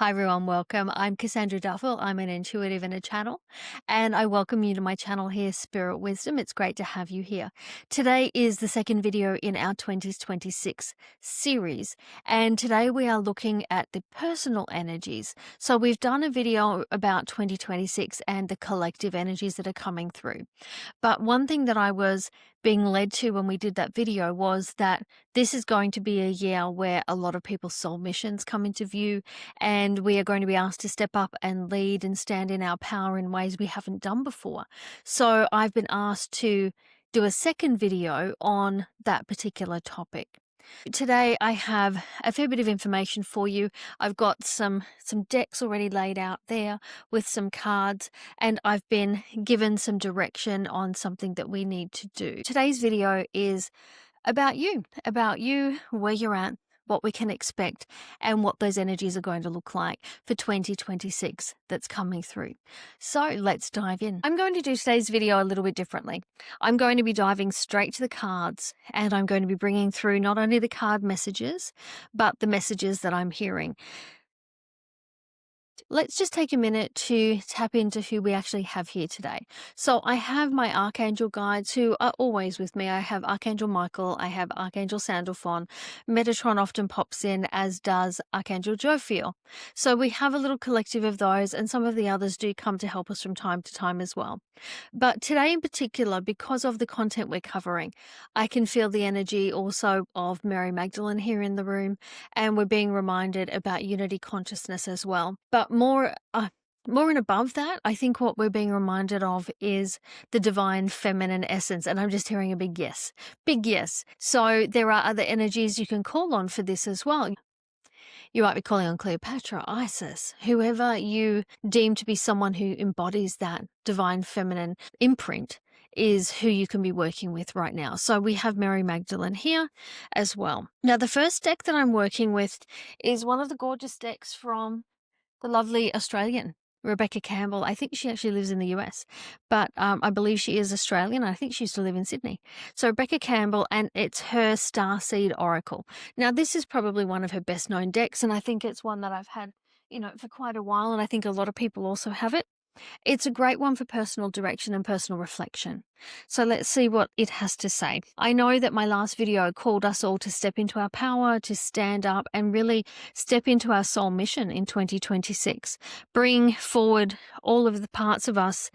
Hi everyone, welcome. I'm Cassandra Duffel. I'm an intuitive and a channel, and I welcome you to my channel here, Spirit Wisdom. It's great to have you here. Today is the second video in our 2026 series, and today we are looking at the personal energies. So we've done a video about 2026 and the collective energies that are coming through. But one thing that I was being led to when we did that video was that this is going to be a year where a lot of people's soul missions come into view, and we are going to be asked to step up and lead and stand in our power in ways we haven't done before. So I've been asked to do a second video on that particular topic. Today I have a fair bit of information for you. I've got some decks already laid out there with some cards, and I've been given some direction on something that we need to do. Today's video is about you, where you're at, what we can expect, and what those energies are going to look like for 2026 that's coming through. So let's dive in. I'm going to do today's video a little bit differently. I'm going to be diving straight to the cards, and I'm going to be bringing through not only the card messages, but the messages that I'm hearing. Let's just take a minute to tap into who we actually have here today. So I have my Archangel guides who are always with me. I have Archangel Michael, I have Archangel Sandalphon. Metatron often pops in, as does Archangel Jophiel. So we have a little collective of those, and some of the others do come to help us from time to time as well. But today in particular, because of the content we're covering, I can feel the energy also of Mary Magdalene here in the room, and we're being reminded about unity consciousness as well. But more and above that, I think what we're being reminded of is the divine feminine essence. And I'm just hearing a big yes. Big yes. So there are other energies you can call on for this as well. You might be calling on Cleopatra, Isis, whoever you deem to be someone who embodies that divine feminine imprint is who you can be working with right now. So we have Mary Magdalene here as well. Now, the first deck that I'm working with is one of the gorgeous decks from the lovely Australian Rebecca Campbell. I think she actually lives in the US, but I believe she is Australian. I think she used to live in Sydney. So Rebecca Campbell, and it's her Starseed Oracle. Now, this is probably one of her best known decks, and I think it's one that I've had, for quite a while, and I think a lot of people also have it. It's a great one for personal direction and personal reflection. So let's see what it has to say. I know that my last video called us all to step into our power, to stand up and really step into our soul mission in 2026. Bring forward all of the parts of us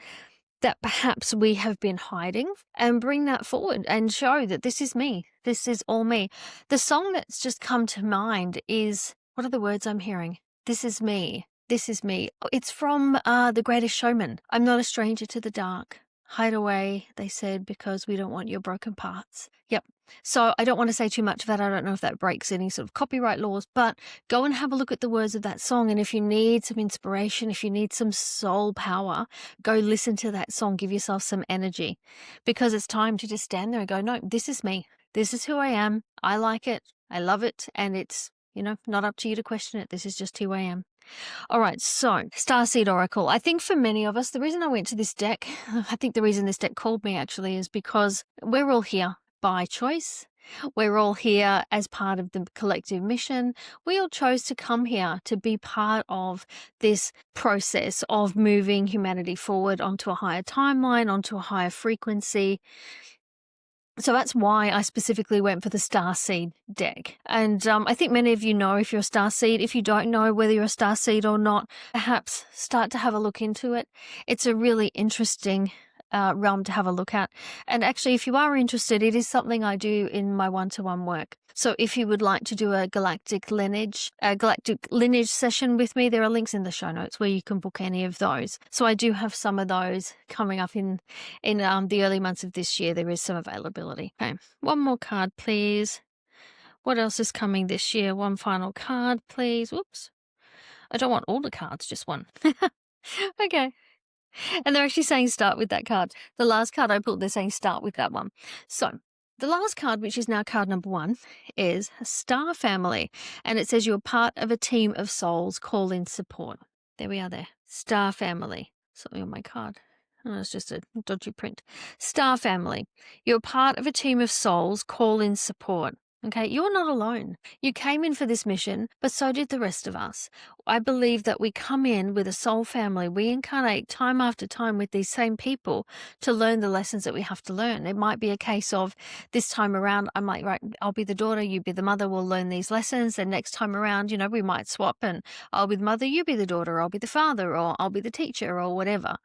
that perhaps we have been hiding, and bring that forward and show that this is me. This is all me. The song that's just come to mind is, what are the words I'm hearing? This is me. This is me. It's from The Greatest Showman. I'm not a stranger to the dark. Hide away, they said, because we don't want your broken parts. Yep. So I don't want to say too much of that. I don't know if that breaks any sort of copyright laws, but go and have a look at the words of that song. And if you need some inspiration, if you need some soul power, go listen to that song. Give yourself some energy, because it's time to just stand there and go, no, this is me. This is who I am. I like it. I love it. And it's, not up to you to question it. This is just who I am. All right, so Starseed Oracle. I think for many of us, the reason I went to this deck, I think the reason this deck called me actually is because we're all here by choice. We're all here as part of the collective mission. We all chose to come here to be part of this process of moving humanity forward onto a higher timeline, onto a higher frequency. So that's why I specifically went for the Starseed deck. And I think many of you know if you're a Starseed. If you don't know whether you're a Starseed or not, perhaps start to have a look into it. It's a really interesting realm to have a look at. And actually, if you are interested, it is something I do in my one-to-one work. So if you would like to do a galactic lineage session with me, there are links in the show notes where you can book any of those. So I do have some of those coming up in the early months of this year. There is some availability. Okay, one more card, please. What else is coming this year? One final card, please. Whoops. I don't want all the cards, just one. Okay. And they're actually saying start with that card. The last card I pulled, they're saying start with that one. So the last card, which is now card number 1, is Star Family. And it says you're part of a team of souls. Call in support. There we are there. Star Family. Something on my card. Oh, it's just a dodgy print. Star Family. You're part of a team of souls. Call in support. Okay, you're not alone. You came in for this mission, but so did the rest of us. I believe that we come in with a soul family. We incarnate time after time with these same people to learn the lessons that we have to learn. It might be a case of this time around, I'm like, right, I'll be the daughter, you be the mother, we'll learn these lessons. And next time around, we might swap and I'll be the mother, you be the daughter, I'll be the father, or I'll be the teacher, or whatever.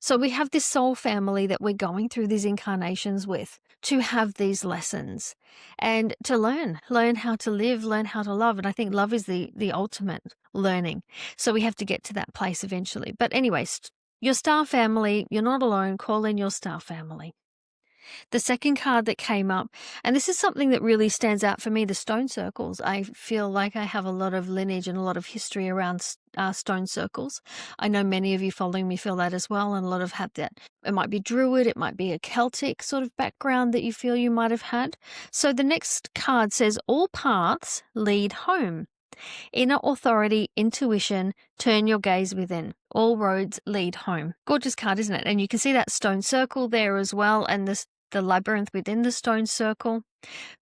So we have this soul family that we're going through these incarnations with to have these lessons and to learn how to live, learn how to love. And I think love is the ultimate learning. So we have to get to that place eventually. But anyways, your star family, you're not alone. Call in your star family. The second card that came up, and this is something that really stands out for me, the stone circles. I feel like I have a lot of lineage and a lot of history around stone circles. I know many of you following me feel that as well, and a lot of have that. It might be Druid, it might be a Celtic sort of background that you feel you might have had. So the next card says, all paths lead home. Inner authority, intuition, turn your gaze within. All roads lead home. Gorgeous card, isn't it? And you can see that stone circle there as well, and the labyrinth within the stone circle.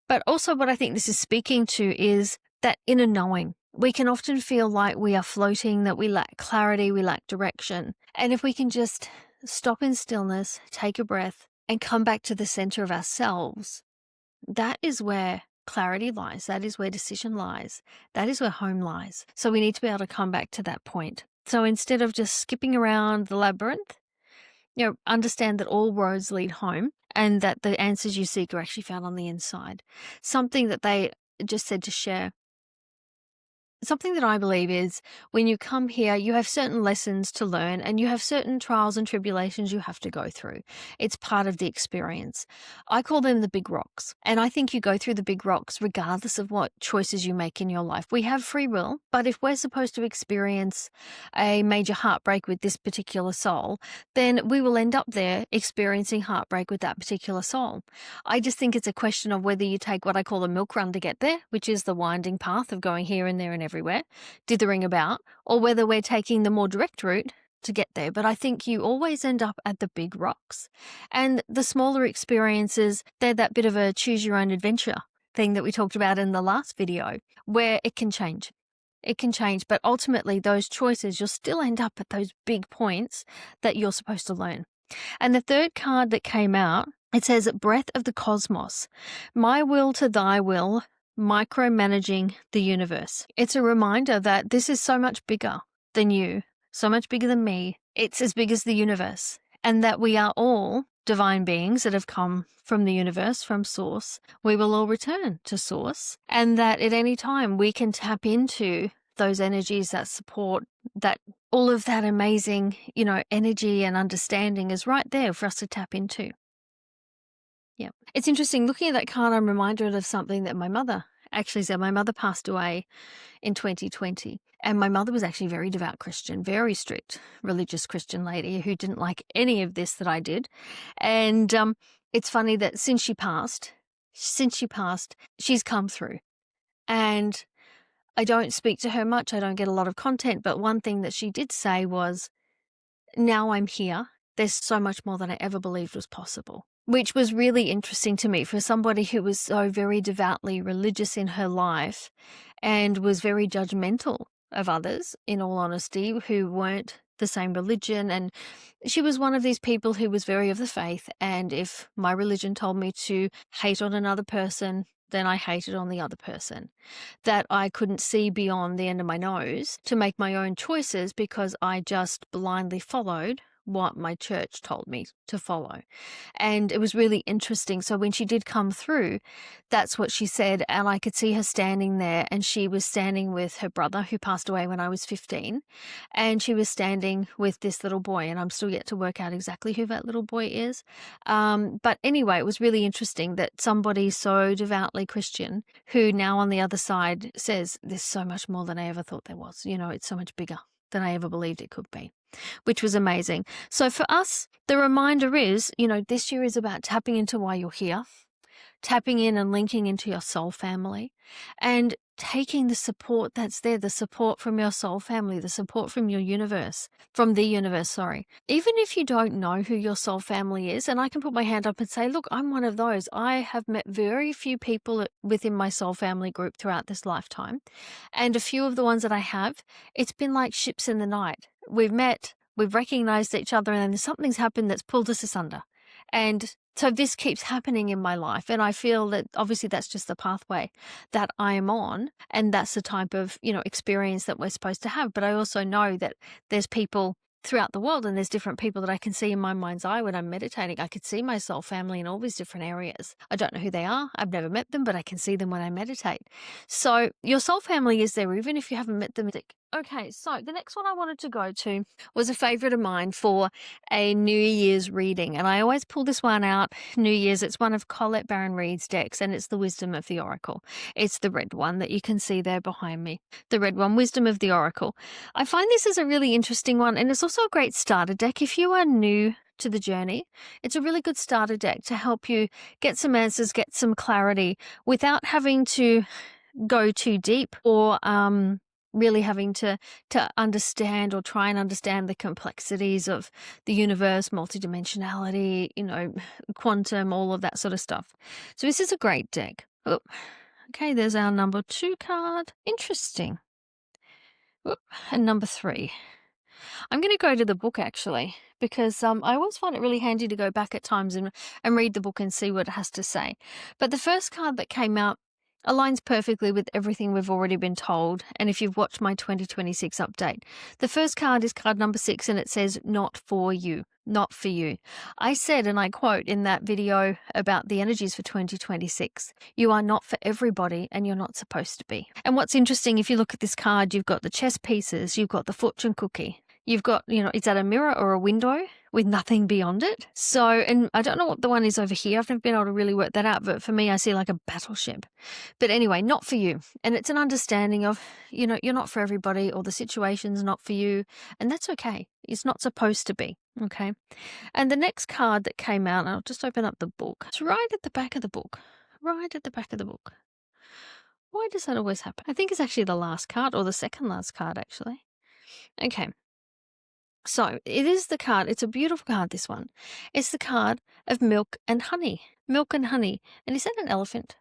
But also what I think this is speaking to is that inner knowing. We can often feel like we are floating, that we lack clarity, we lack direction. And if we can just stop in stillness, take a breath, and come back to the center of ourselves, that is where clarity lies. That is where decision lies. That is where home lies. So we need to be able to come back to that point. So instead of just skipping around the labyrinth, understand that all roads lead home and that the answers you seek are actually found on the inside. Something that they just said to share. Something that I believe is when you come here, you have certain lessons to learn and you have certain trials and tribulations you have to go through. It's part of the experience. I call them the big rocks. And I think you go through the big rocks regardless of what choices you make in your life. We have free will, but if we're supposed to experience a major heartbreak with this particular soul, then we will end up there experiencing heartbreak with that particular soul. I just think it's a question of whether you take what I call a milk run to get there, which is the winding path of going here and there and everywhere, dithering about, or whether we're taking the more direct route to get there. But I think you always end up at the big rocks. And the smaller experiences, they're that bit of a choose your own adventure thing that we talked about in the last video, where it can change. It can change, but ultimately those choices, you'll still end up at those big points that you're supposed to learn. And the third card that came out, it says, breath of the cosmos, my will to thy will, micromanaging the universe. It's a reminder that this is so much bigger than you, so much bigger than me. It's as big as the universe, and that we are all divine beings that have come from the universe, from source. We will all return to source, and that at any time we can tap into those energies that support that. All of that amazing, energy and understanding is right there for us to tap into. Yeah. It's interesting looking at that card. I'm reminded of something that my mother actually said. My mother passed away in 2020, and my mother was actually a very devout Christian, very strict religious Christian lady who didn't like any of this that I did. And it's funny that since she passed, she's come through. And I don't speak to her much. I don't get a lot of content. But one thing that she did say was, now I'm here. There's so much more than I ever believed was possible, which was really interesting to me for somebody who was so very devoutly religious in her life and was very judgmental of others, in all honesty, who weren't the same religion. And she was one of these people who was very of the faith. And if my religion told me to hate on another person, then I hated on the other person. That I couldn't see beyond the end of my nose to make my own choices because I just blindly followed what my church told me to follow. And it was really interesting. So when she did come through, that's what she said. And I could see her standing there, and she was standing with her brother who passed away when I was 15. And she was standing with this little boy, and I'm still yet to work out exactly who that little boy is. But anyway, it was really interesting that somebody so devoutly Christian who now on the other side says, there's so much more than I ever thought there was. It's so much bigger than I ever believed it could be, which was amazing. So for us, the reminder is, this year is about tapping into why you're here, tapping in and linking into your soul family and taking the support that's there, the support from your soul family, the support from your universe, from the universe, sorry. Even if you don't know who your soul family is, and I can put my hand up and say, look, I'm one of those. I have met very few people within my soul family group throughout this lifetime. And a few of the ones that I have, it's been like ships in the night. We've met, we've recognized each other, and then something's happened that's pulled us asunder. And so this keeps happening in my life. And I feel that obviously that's just the pathway that I am on. And that's the type of, experience that we're supposed to have. But I also know that there's people throughout the world, and there's different people that I can see in my mind's eye when I'm meditating. I could see my soul family in all these different areas. I don't know who they are. I've never met them, but I can see them when I meditate. So your soul family is there, even if you haven't met them. Okay, so the next one I wanted to go to was a favorite of mine for a New Year's reading. And I always pull this one out, New Year's. It's one of Colette Baron-Reid's decks, and it's the Wisdom of the Oracle. It's the red one that you can see there behind me. The red one, Wisdom of the Oracle. I find this is a really interesting one, and it's also a great starter deck. If you are new to the journey, it's a really good starter deck to help you get some answers, get some clarity without having to go too deep or really having to understand or try and understand the complexities of the universe, multidimensionality, quantum, all of that sort of stuff. So this is a great deck. Oh, okay, there's our number 2 card. Interesting. Oh, and number 3. I'm going to go to the book actually, because I always find it really handy to go back at times and read the book and see what it has to say. But the first card that came out aligns perfectly with everything we've already been told. And if you've watched my 2026 update, the first card is card number 6, and it says, not for you. Not for you. I said, and I quote in that video about the energies for 2026, you are not for everybody and you're not supposed to be. And what's interesting, if you look at this card, you've got the chess pieces, you've got the fortune cookie. You've got, is that a mirror or a window with nothing beyond it? So, and I don't know what the one is over here. I've never been able to really work that out. But for me, I see like a battleship. But anyway, not for you. And it's an understanding of, you're not for everybody, or the situation's not for you. And that's okay. It's not supposed to be. Okay. And the next card that came out, I'll just open up the book. It's right at the back of the book. Right at the back of the book. Why does that always happen? I think it's actually the last card, or the second last card, actually. Okay. So it is the card. It's a beautiful card, this one. It's the card of milk and honey. Milk and honey. And is that an elephant?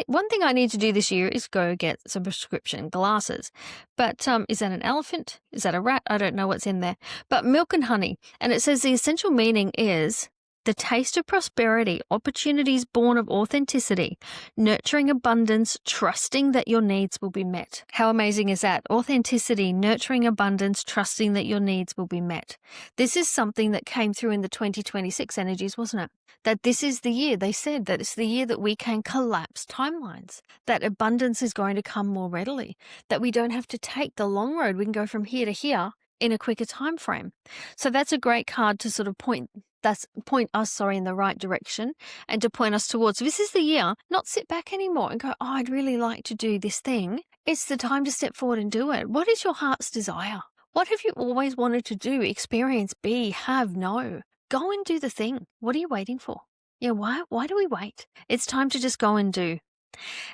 One thing I need to do this year is go get some prescription glasses. But is that an elephant? Is that a rat? I don't know what's in there. But milk and honey. And it says the essential meaning is the taste of prosperity, opportunities born of authenticity, nurturing abundance, trusting that your needs will be met. How amazing is that? Authenticity, nurturing abundance, trusting that your needs will be met. This is something that came through in the 2026 energies, wasn't it? That this is the year, they said that it's the year that we can collapse timelines, that abundance is going to come more readily, that we don't have to take the long road. We can go from here to here in a quicker time frame. So that's a great card to sort of point us in the right direction, and to point us towards. This is the year, not sit back anymore and go, oh, I'd really like to do this thing. It's the time to step forward and do it. What is your heart's desire? What have you always wanted to do, experience, be, have, know? Go and do the thing. What are you waiting for? Yeah, why do we wait? It's time to just go and do.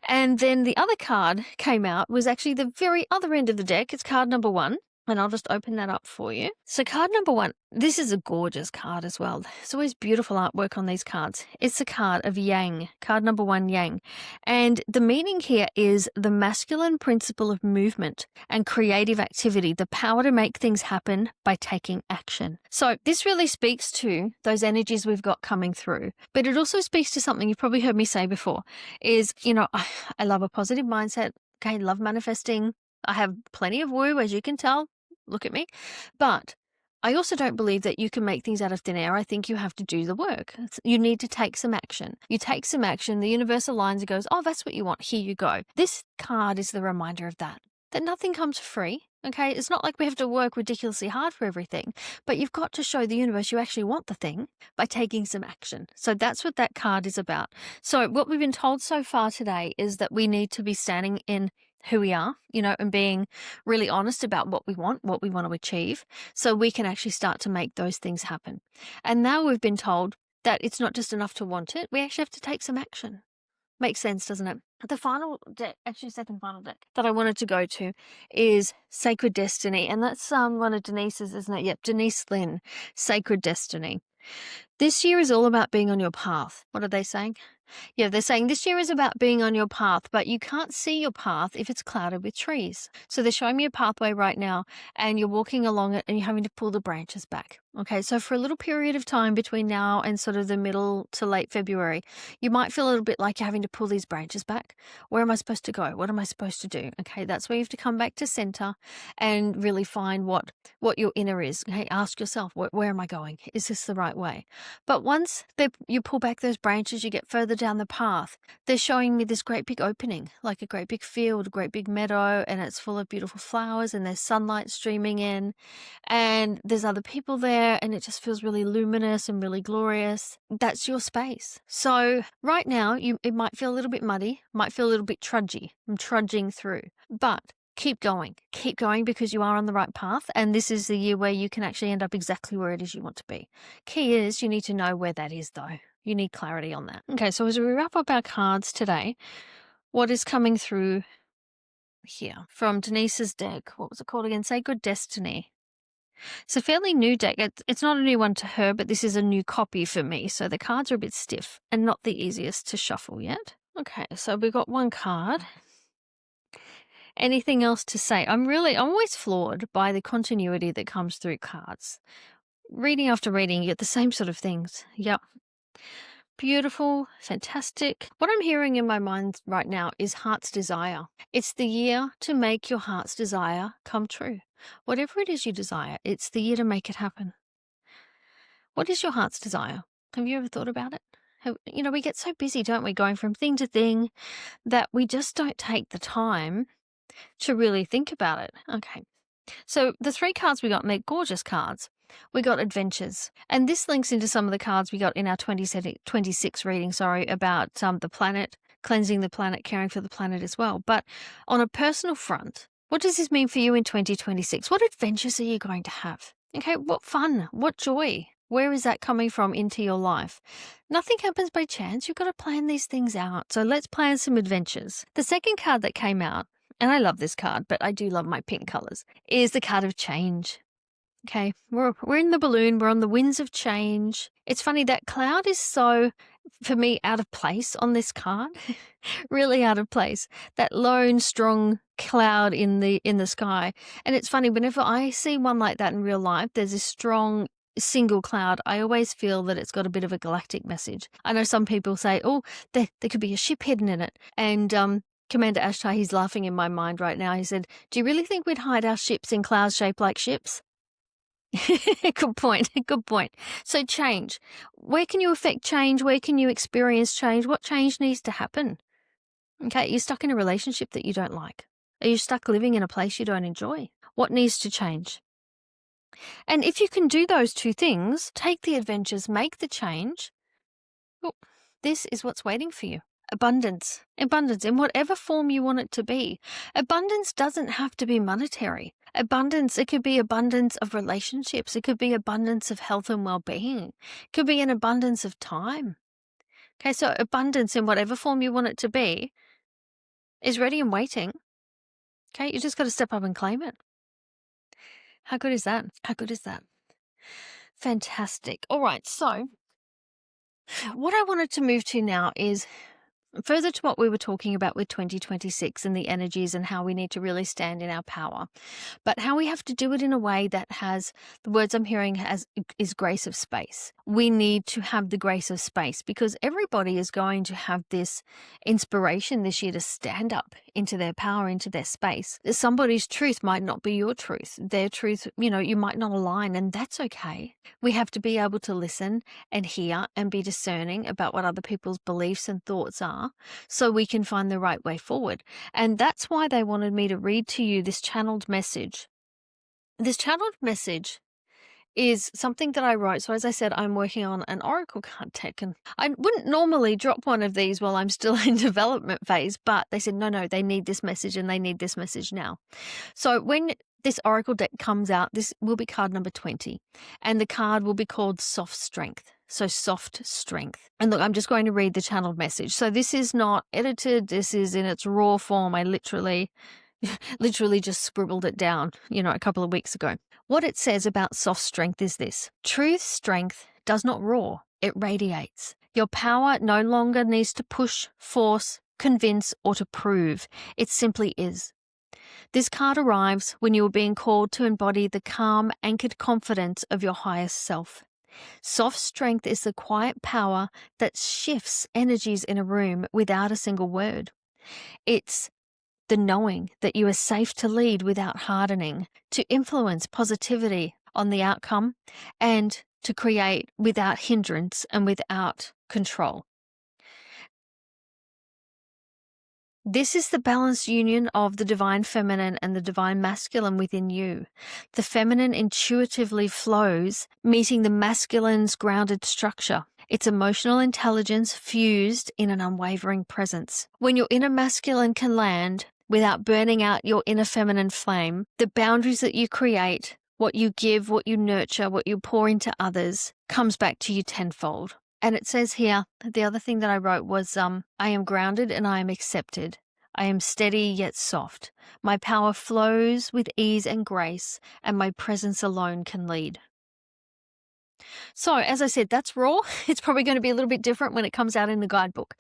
And then the other card came out, was actually the very other end of the deck. It's card number 1. And I'll just open that up for you. So card number 1, this is a gorgeous card as well. There's always beautiful artwork on these cards. It's a card of Yang, card number 1, Yang. And the meaning here is the masculine principle of movement and creative activity, the power to make things happen by taking action. So this really speaks to those energies we've got coming through. But it also speaks to something you've probably heard me say before, is, I love a positive mindset. Okay, love manifesting. I have plenty of woo, as you can tell. Look at me. But I also don't believe that you can make things out of thin air. I think you have to do the work. You need to take some action. You take some action, the universe aligns and goes, oh, that's what you want. Here you go. This card is the reminder of that nothing comes free. Okay, it's not like we have to work ridiculously hard for everything, but you've got to show the universe you actually want the thing by taking some action. So that's what that card is about. So what we've been told so far today is that we need to be standing in who we are, and being really honest about what we want to achieve, so we can actually start to make those things happen. And now we've been told that it's not just enough to want it. We actually have to take some action. Makes sense, doesn't it? The final deck, actually second final deck that I wanted to go to is Sacred Destiny. And that's one of Denise's, isn't it? Yep, Denise Linn, Sacred Destiny. This year is all about being on your path. What are they saying? Yeah, they're saying this year is about being on your path, but you can't see your path if it's clouded with trees. So they're showing me a pathway right now, and you're walking along it and you're having to pull the branches back. Okay, so for a little period of time between now and sort of the middle to late February, you might feel a little bit like you're having to pull these branches back. Where am I supposed to go? What am I supposed to do? Okay, that's where you have to come back to center and really find what your inner is. Okay, ask yourself, where am I going? Is this the right way? But once you pull back those branches, you get further down the path. They're showing me this great big opening, like a great big field, a great big meadow, and it's full of beautiful flowers, and there's sunlight streaming in, and there's other people there, and it just feels really luminous and really glorious. That's your space. So right now, it might feel a little bit muddy, might feel a little bit trudgy. I'm trudging through, but keep going because you are on the right path, and this is the year where you can actually end up exactly where it is you want to be. Key is you need to know where that is, though. You need clarity on that. Okay, so as we wrap up our cards today, what is coming through here from Denise's deck? What was it called again? Sacred Destiny. It's a fairly new deck. It's not a new one to her, but this is a new copy for me, so the cards are a bit stiff and not the easiest to shuffle yet. Okay, so we've got one card. Anything else to say? I'm always floored by the continuity that comes through cards. Reading after reading, you get the same sort of things. Yep. Beautiful, fantastic. What I'm hearing in my mind right now is heart's desire. It's the year to make your heart's desire come true. Whatever it is you desire, it's the year to make it happen. What is your heart's desire? Have you ever thought about it? We get so busy, don't we, going from thing to thing, that we just don't take the time to really think about it. Okay. So the 3 cards we got, and they're gorgeous cards. We got adventures, and this links into some of the cards we got in our 26 reading, about the planet, cleansing the planet, caring for the planet as well. But on a personal front, what does this mean for you in 2026? What adventures are you going to have? Okay, what fun, what joy? Where is that coming from into your life? Nothing happens by chance. You've got to plan these things out. So let's plan some adventures. The second card that came out, and I love this card, but I do love my pink colors, is the card of change. Okay, we're in the balloon. We're on the winds of change. It's funny, that cloud is so, for me, out of place on this card. Really out of place. That lone, strong cloud in the sky. And it's funny, whenever I see one like that in real life, there's this strong single cloud, I always feel that it's got a bit of a galactic message. I know some people say, oh, there could be a ship hidden in it. And Commander Ashtar, he's laughing in my mind right now. He said, do you really think we'd hide our ships in clouds shaped like ships? Good point. Good point. So change. Where can you affect change? Where can you experience change? What change needs to happen? Okay, you're stuck in a relationship that you don't like. Are you stuck living in a place you don't enjoy? What needs to change? And if you can do those 2 things, take the adventures, make the change, this is what's waiting for you. Abundance. Abundance in whatever form you want it to be. Abundance doesn't have to be monetary. Abundance, it could be abundance of relationships. It could be abundance of health and well-being. It could be an abundance of time. Okay, so abundance in whatever form you want it to be is ready and waiting. Okay, you just got to step up and claim it. How good is that? How good is that? Fantastic. All right, so what I wanted to move to now is further to what we were talking about with 2026 and the energies and how we need to really stand in our power, but how we have to do it in a way that has, the words I'm hearing is grace of space. We need to have the grace of space because everybody is going to have this inspiration this year to stand up into their power, into their space. Somebody's truth might not be your truth. Their truth, you might not align, and that's okay. We have to be able to listen and hear and be discerning about what other people's beliefs and thoughts are, so we can find the right way forward. And that's why they wanted me to read to you this channeled message. This channeled message is something that I wrote. So as I said, I'm working on an oracle card deck, and I wouldn't normally drop one of these while I'm still in development phase, but they said, no, they need this message and they need this message now. So when this oracle deck comes out, this will be card number 20, and the card will be called Soft Strength. So soft strength. And look, I'm just going to read the channeled message. So this is not edited. This is in its raw form. I literally just scribbled it down, a couple of weeks ago. What it says about soft strength is this: truth strength does not roar, it radiates. Your power no longer needs to push, force, convince, or to prove. It simply is. This card arrives when you are being called to embody the calm, anchored confidence of your highest self. Soft strength is the quiet power that shifts energies in a room without a single word. It's the knowing that you are safe to lead without hardening, to influence positivity on the outcome, and to create without hindrance and without control. This is the balanced union of the divine feminine and the divine masculine within you. The feminine intuitively flows, meeting the masculine's grounded structure. It's emotional intelligence fused in an unwavering presence. When your inner masculine can land without burning out your inner feminine flame, the boundaries that you create, what you give, what you nurture, what you pour into others, comes back to you tenfold. And it says here, the other thing that I wrote was, I am grounded and I am accepted. I am steady yet soft. My power flows with ease and grace, and my presence alone can lead. So, as I said, that's raw. It's probably going to be a little bit different when it comes out in the guidebook.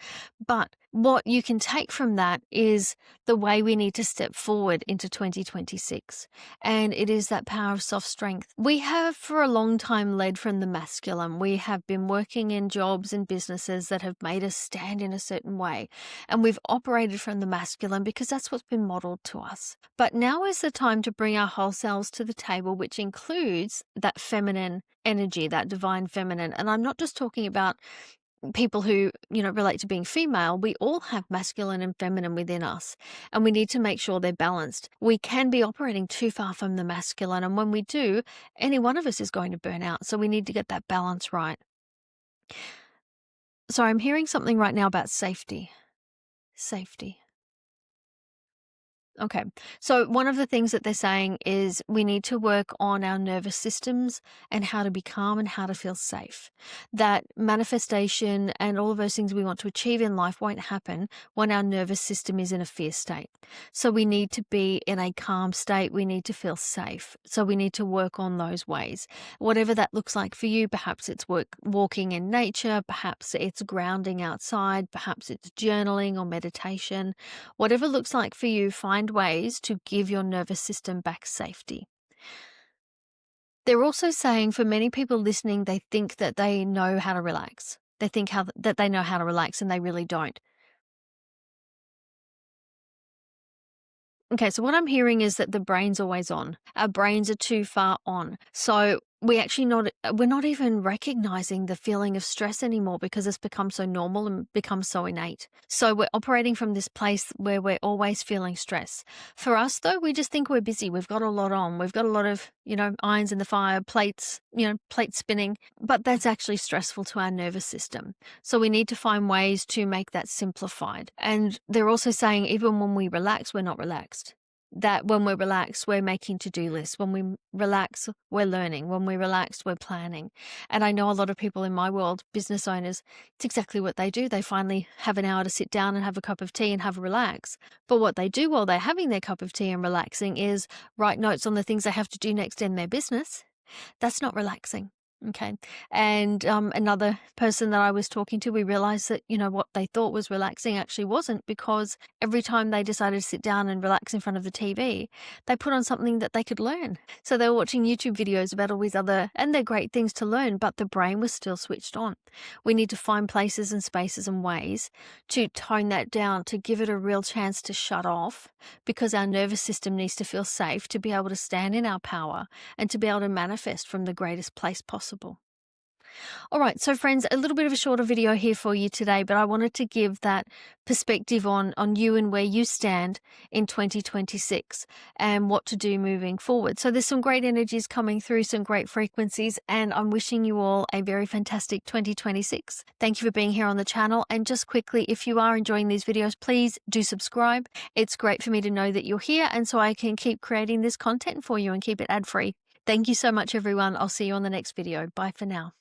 But what you can take from that is the way we need to step forward into 2026. And it is that power of soft strength. We have for a long time led from the masculine. We have been working in jobs and businesses that have made us stand in a certain way. And we've operated from the masculine because that's what's been modeled to us. But now is the time to bring our whole selves to the table, which includes that feminine energy, that divine feminine. And I'm not just talking about people who, relate to being female. We all have masculine and feminine within us, and we need to make sure they're balanced. We can be operating too far from the masculine, and when we do, any one of us is going to burn out. So we need to get that balance right. So I'm hearing something right now about safety. Safety. Okay. So one of the things that they're saying is we need to work on our nervous systems and how to be calm and how to feel safe. That manifestation and all of those things we want to achieve in life won't happen when our nervous system is in a fear state. So we need to be in a calm state. We need to feel safe. So we need to work on those ways. Whatever that looks like for you, perhaps it's walking in nature, perhaps it's grounding outside, perhaps it's journaling or meditation. Whatever looks like for you, find ways to give your nervous system back safety. They're also saying for many people listening, they think that they know how to relax. They think that they know how to relax, and they really don't. Okay, so what I'm hearing is that the brain's always on. Our brains are too far on. So we're not even recognizing the feeling of stress anymore because it's become so normal and become so innate. So we're operating from this place where we're always feeling stress. For us though, we just think we're busy. We've got a lot on. We've got a lot of, irons in the fire, plates spinning, but that's actually stressful to our nervous system. So we need to find ways to make that simplified. And they're also saying even when we relax, we're not relaxed. That when we're relaxed, we're making to-do lists. When we relax, we're learning. When we relax, we're planning. And I know a lot of people in my world, business owners, it's exactly what they do. They finally have an hour to sit down and have a cup of tea and have a relax. But what they do while they're having their cup of tea and relaxing is write notes on the things they have to do next in their business. That's not relaxing. Okay. And another person that I was talking to, we realized that, what they thought was relaxing actually wasn't, because every time they decided to sit down and relax in front of the TV, they put on something that they could learn. So they were watching YouTube videos about all these and they're great things to learn, but the brain was still switched on. We need to find places and spaces and ways to tone that down, to give it a real chance to shut off, because our nervous system needs to feel safe to be able to stand in our power and to be able to manifest from the greatest place possible. All right, so friends, a little bit of a shorter video here for you today, but I wanted to give that perspective on you and where you stand in 2026 and what to do moving forward. So there's some great energies coming through, some great frequencies, and I'm wishing you all a very fantastic 2026. Thank you for being here on the channel. And just quickly, if you are enjoying these videos, please do subscribe. It's great for me to know that you're here, and so I can keep creating this content for you and keep it ad-free. Thank you so much, everyone. I'll see you on the next video. Bye for now.